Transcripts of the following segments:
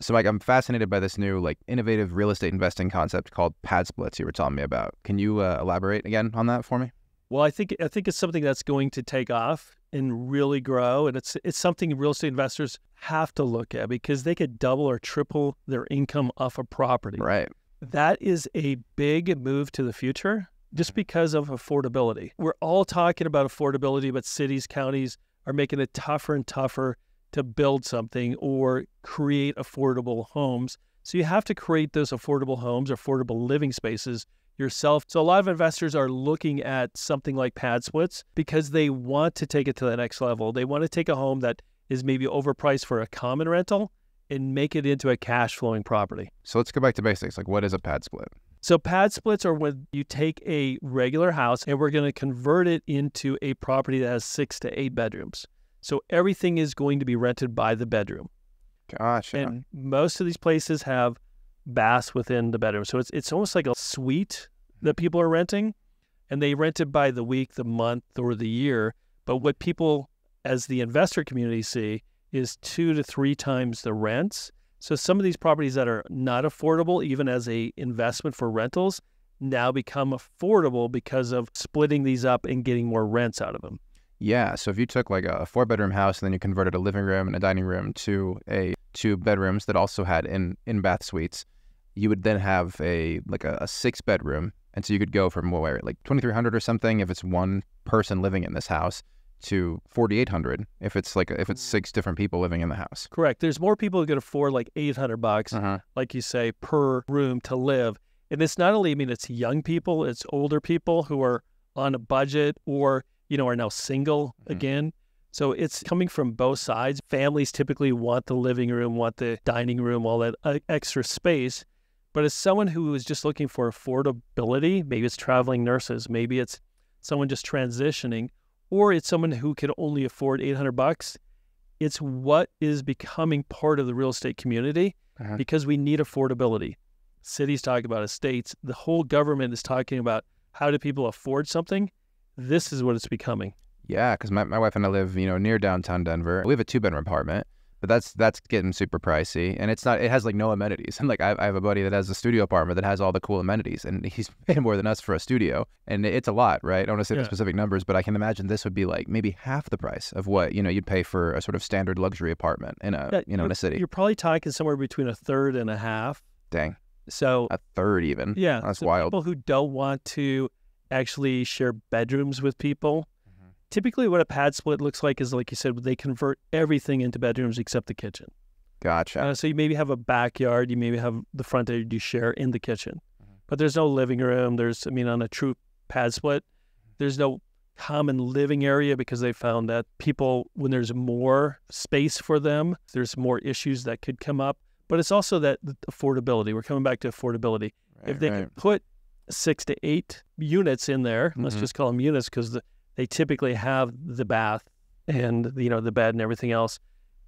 So, Mike, I'm fascinated by this new, like, innovative real estate investing concept called PadSplits you were telling me about. Can you elaborate again on that for me? Well, I think it's something that's going to take off and really grow, and it's something real estate investors have to look at because they could double or triple their income off a property. Right. That is a big move to the future just because of affordability. We're all talking about affordability, but cities, counties are making it tougher and tougher to build something or create affordable homes. So you have to create those affordable homes, affordable living spaces yourself. So a lot of investors are looking at something like PadSplits because they want to take it to the next level. They want to take a home that is maybe overpriced for a common rental and make it into a cash flowing property. So let's go back to basics. Like, what is a PadSplit? So PadSplits are when you take a regular house and we're going to convert it into a property that has 6 to 8 bedrooms. So everything is going to be rented by the bedroom. Gotcha. And most of these places have baths within the bedroom. So it's almost like a suite that people are renting, and they rent it by the week, the month, or the year. But what people, as the investor community, see is 2 to 3 times the rents. So some of these properties that are not affordable, even as a investment for rentals, now become affordable because of splitting these up and getting more rents out of them. Yeah. So if you took like a 4-bedroom house and then you converted a living room and a dining room to 2 bedrooms that also had in-bath suites, you would then have a 6-bedroom. And so you could go from like $2,300 or something if it's one person living in this house to $4,800 if it's 6 different people living in the house. Correct. There's more people who could afford like $800, like you say, per room to live. And it's not only, it's young people, it's older people who are on a budget or, are now single again. So it's coming from both sides. Families typically want the living room, want the dining room, all that extra space. But as someone who is just looking for affordability, maybe it's traveling nurses, maybe it's someone just transitioning, or it's someone who can only afford $800, it's what is becoming part of the real estate community because we need affordability. Cities talk about it, states, the whole government is talking about how do people afford something. This is what it's becoming. Yeah, because my wife and I live, near downtown Denver. We have a 2-bedroom apartment, but that's getting super pricey, and it has like no amenities. And like I have a buddy that has a studio apartment that has all the cool amenities, and he's paying more than us for a studio, and it's a lot, right? I don't want to say the specific numbers, but I can imagine this would be like maybe half the price of what you'd pay for a sort of standard luxury apartment in in a city. You're probably talking somewhere between a third and a half. Dang. So a third even. Yeah, that's so wild. People who don't want to actually share bedrooms with people. Typically what a PadSplit looks like is, like you said, they convert everything into bedrooms except the kitchen. Gotcha. So you maybe have a backyard, you maybe have the front area you share in the kitchen, but there's no living room. On a true PadSplit, there's no common living area because they found that people, when there's more space for them, there's more issues that could come up. But it's also that affordability. We're coming back to affordability. If they could put 6 to 8 units in there, let's just call them units because they typically have the bath and the bed and everything else,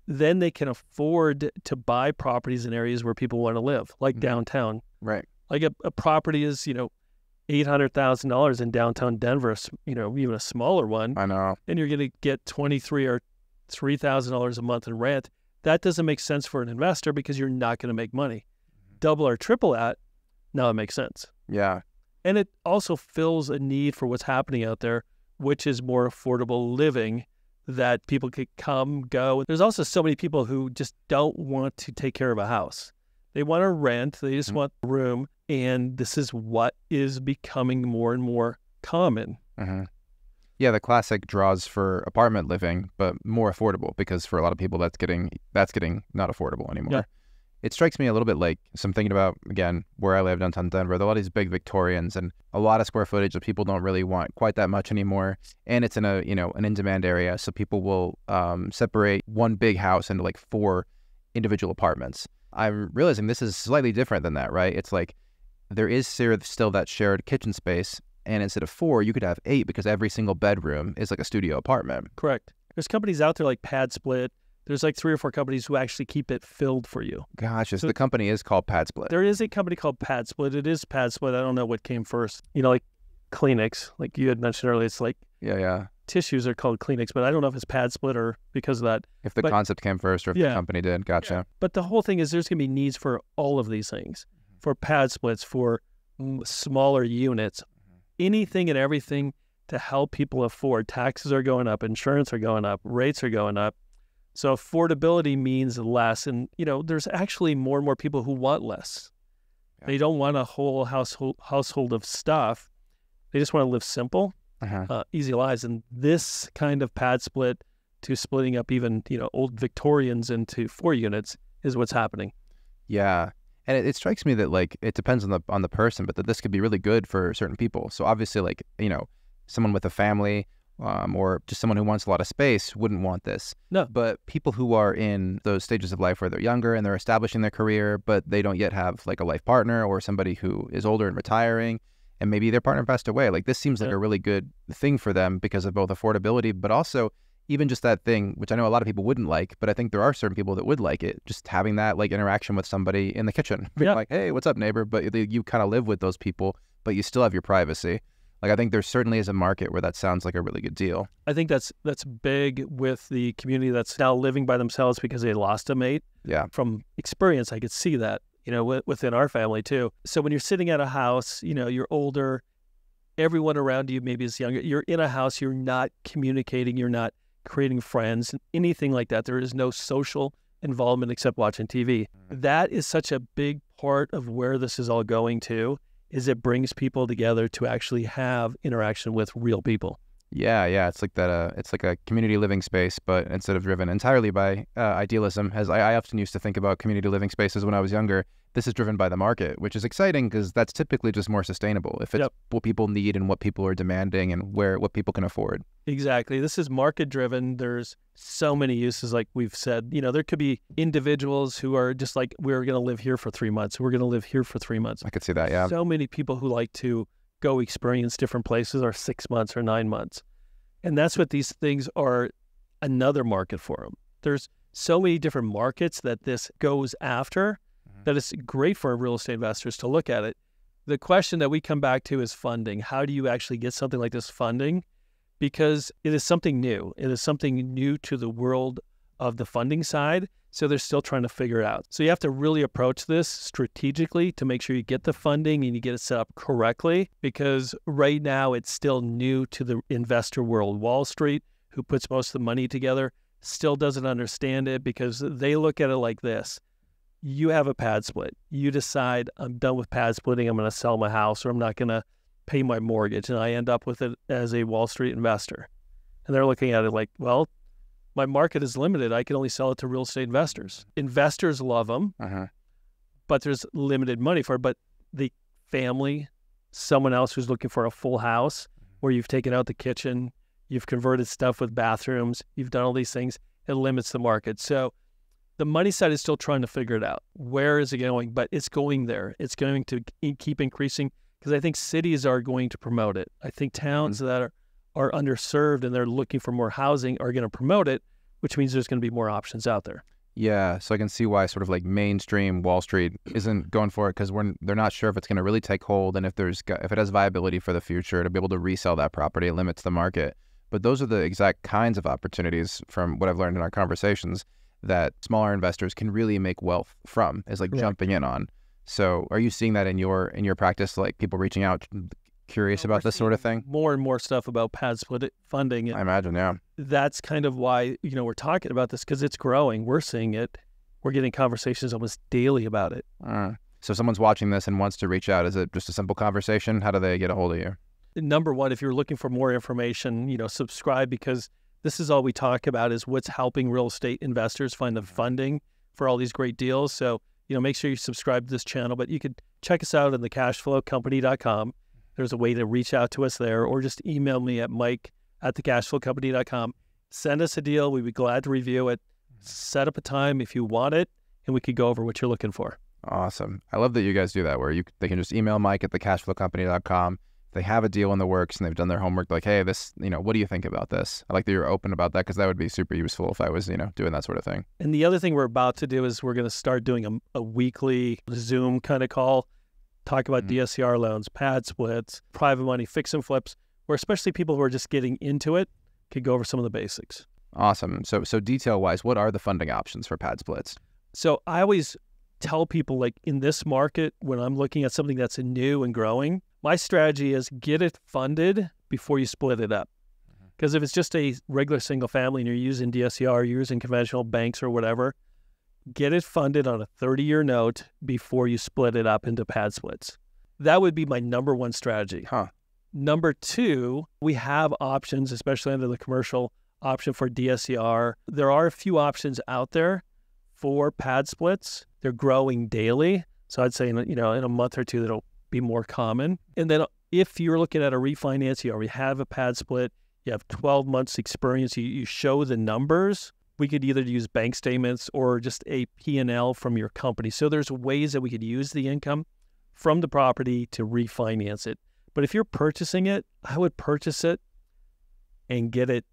then they can afford to buy properties in areas where people want to live, like downtown. Right. Like a property is, $800,000 in downtown Denver, even a smaller one. I know. And you're going to get $23,000 or $3,000 a month in rent. That doesn't make sense for an investor because you're not going to make money. Double or triple that, now it makes sense. Yeah. And it also fills a need for what's happening out there, which is more affordable living that people could come, go. There's also so many people who just don't want to take care of a house. They want to rent. They just want a room. And this is what is becoming more and more common. Yeah, the classic draws for apartment living, but more affordable because for a lot of people that's getting not affordable anymore. Yeah. It strikes me a little bit like, so I'm thinking about, again, where I live, downtown Denver, there are a lot of these big Victorians and a lot of square footage that people don't really want quite that much anymore. And it's in an in-demand area. So people will separate one big house into like 4 individual apartments. I'm realizing this is slightly different than that, right? It's like there is still that shared kitchen space. And instead of 4, you could have 8 because every single bedroom is like a studio apartment. Correct. There's companies out there like PadSplit. There's like 3 or 4 companies who actually keep it filled for you. Gotcha. So the company is called PadSplit. There is a company called PadSplit. It is PadSplit. I don't know what came first. Like Kleenex, like you had mentioned earlier, it's like Yeah. tissues are called Kleenex, but I don't know if it's PadSplit or because of that. If the concept came first or if the company did. Gotcha. Yeah. But the whole thing is there's going to be needs for all of these things, for PadSplits, for smaller units, anything and everything to help people afford. Taxes are going up, insurance are going up, rates are going up. So affordability means less. And, there's actually more and more people who want less. Yeah. They don't want a whole household of stuff. They just want to live simple, easy lives. And this kind of PadSplit to splitting up even, old Victorians into 4 units is what's happening. Yeah. And it strikes me that like it depends on the person, but that this could be really good for certain people. So obviously, like, someone with a family or just someone who wants a lot of space wouldn't want this. No. But people who are in those stages of life where they're younger and they're establishing their career, but they don't yet have like a life partner or somebody who is older and retiring, and maybe their partner passed away. Like this seems like a really good thing for them because of both affordability, but also even just that thing, which I know a lot of people wouldn't like, but I think there are certain people that would like it, just having that like interaction with somebody in the kitchen. Being like, hey, what's up, neighbor? But you kind of live with those people, but you still have your privacy. Like I think there certainly is a market where that sounds like a really good deal. I think that's big with the community that's now living by themselves because they lost a mate. Yeah. From experience, I could see that, within our family too. So when you're sitting at a house, you're older, everyone around you maybe is younger. You're in a house, you're not communicating, you're not creating friends, anything like that. There is no social involvement except watching TV. That is such a big part of where this is all going to, is it brings people together to actually have interaction with real people. Yeah. It's like that. It's like a community living space, but instead of driven entirely by idealism, as I often used to think about community living spaces when I was younger, this is driven by the market, which is exciting because that's typically just more sustainable. If it's what people need and what people are demanding and what people can afford. Exactly. This is market driven. There's so many uses, like we've said. There could be individuals who are just like, we're going to live here for 3 months. We're going to live here for 3 months. I could see that, yeah. So many people who like to go experience different places are 6 months or 9 months. And that's what these things are, another market for them. There's so many different markets that this goes after that it's great for real estate investors to look at it. The question that we come back to is funding. How do you actually get something like this funding? Because it is something new. It is something new to the world of the funding side. So they're still trying to figure it out. So you have to really approach this strategically to make sure you get the funding and you get it set up correctly, because right now it's still new to the investor world. Wall Street, who puts most of the money together, still doesn't understand it because they look at it like this. You have a PadSplit. You decide, I'm done with PadSplitting. I'm going to sell my house, or I'm not going to pay my mortgage. And I end up with it as a Wall Street investor. And they're looking at it like, well, my market is limited. I can only sell it to real estate investors. Investors love them, but there's limited money for it. But the family, someone else who's looking for a full house where you've taken out the kitchen, you've converted stuff with bathrooms, you've done all these things, it limits the market. So the money side is still trying to figure it out. Where is it going? But it's going there. It's going to keep increasing because I think cities are going to promote it. I think towns that are underserved and they're looking for more housing are going to promote it, which means there's going to be more options out there. Yeah, so I can see why sort of like mainstream Wall Street isn't going for it, because they're not sure if it's going to really take hold, and if it has viability for the future to be able to resell that property, it limits the market. But those are the exact kinds of opportunities, from what I've learned in our conversations, that smaller investors can really make wealth from, is like jumping in on. So are you seeing that in your practice, like people reaching out curious about this sort of thing? More and more stuff about PadSplit funding. I imagine, yeah. That's kind of why, we're talking about this, because it's growing. We're seeing it. We're getting conversations almost daily about it. So if someone's watching this and wants to reach out, is it just a simple conversation? How do they get a hold of you? Number one, if you're looking for more information, subscribe, because this is all we talk about is what's helping real estate investors find the funding for all these great deals. So, make sure you subscribe to this channel, but you could check us out on thecashflowcompany.com. There's a way to reach out to us there, or just email me at mike@thecashflowcompany.com. Send us a deal. We'd be glad to review it. Set up a time if you want it, and we could go over what you're looking for. Awesome. I love that you guys do that, where they can just email mike@thecashflowcompany.com. If they have a deal in the works and they've done their homework, like, hey, this, what do you think about this? I like that you're open about that, because that would be super useful if I was, doing that sort of thing. And the other thing we're about to do is we're going to start doing a weekly Zoom kind of call, talk about DSCR loans, PadSplits, private money, fix and flips, where especially people who are just getting into it could go over some of the basics. Awesome. So detail-wise, what are the funding options for PadSplits? So I always tell people, like, in this market, when I'm looking at something that's new and growing, my strategy is get it funded before you split it up. Because if it's just a regular single family and you're using DSCR, you're using conventional banks or whatever, get it funded on a 30-year note before you split it up into PadSplits. That would be my number one strategy. Number two, we have options, especially under the commercial option for DSCR. There are a few options out there for PadSplits. They're growing daily. So I'd say in a month or two, that'll be more common. And then if you're looking at a refinance, you already have a PadSplit, you have 12 months experience, you show the numbers, we could either use bank statements or just a P&L from your company. So there's ways that we could use the income from the property to refinance it. But if you're purchasing it, I would purchase it and get it,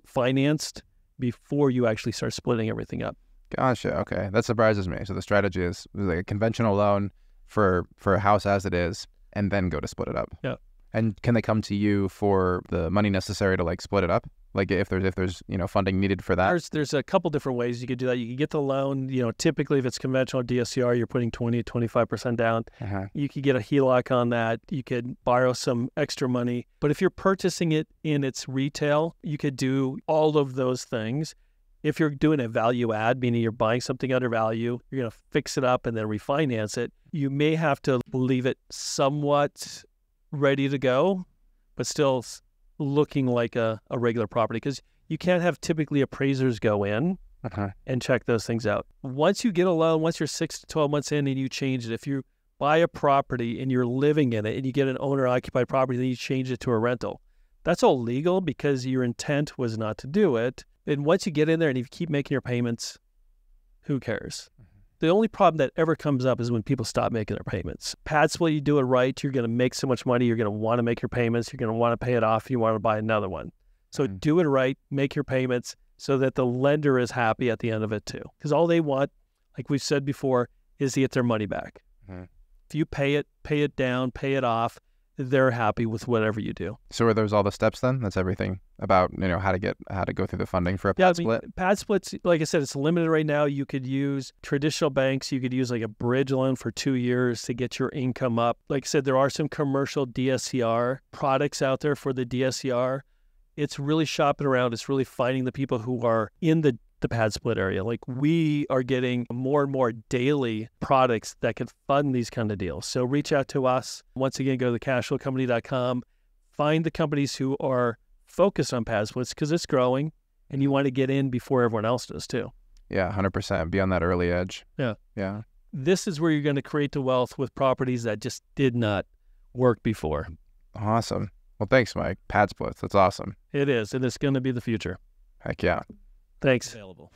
financed before you actually start splitting everything up. Gotcha. Okay. That surprises me. So the strategy is like a conventional loan for a house as it is, and then go to split it up. Yeah. And can they come to you for the money necessary to like split it up? Like if there's funding needed for that? There's a couple different ways you could do that. You could get the loan. Typically if it's conventional DSCR, you're putting 20 to 25% down. You could get a HELOC on that. You could borrow some extra money. But if you're purchasing it in its retail, you could do all of those things. If you're doing a value add, meaning you're buying something under value, you're going to fix it up and then refinance it, you may have to leave it somewhat ready to go, but still looking like a regular property, because you can't have typically appraisers go in and check those things out. Once you get a loan, once you're 6 to 12 months in and you change it, if you buy a property and you're living in it and you get an owner-occupied property, then you change it to a rental, that's all legal because your intent was not to do it. And once you get in there and you keep making your payments, who cares? The only problem that ever comes up is when people stop making their payments. PadSplit, you do it right, you're going to make so much money, you're going to want to make your payments, you're going to want to pay it off, you want to buy another one. So do it right, make your payments so that the lender is happy at the end of it too. Because all they want, like we've said before, is to get their money back. If you pay it down, pay it off, they're happy with whatever you do. So are those all the steps then? That's everything about, how to go through the funding for a PadSplit? PadSplits, like I said, it's limited right now. You could use traditional banks. You could use like a bridge loan for 2 years to get your income up. Like I said, there are some commercial DSCR products out there for the DSCR. It's really shopping around. It's really finding the people who are in the PadSplit area. Like we are getting more and more daily products that can fund these kind of deals. So reach out to us. Once again, go to thecashflowcompany.com. Find the companies who are focused on PadSplits because it's growing and you want to get in before everyone else does too. Yeah, 100%. Be on that early edge. Yeah. This is where you're going to create the wealth with properties that just did not work before. Awesome. Well, thanks, Mike. PadSplits. That's awesome. It is. And it's going to be the future. Heck yeah. Thanks. Available.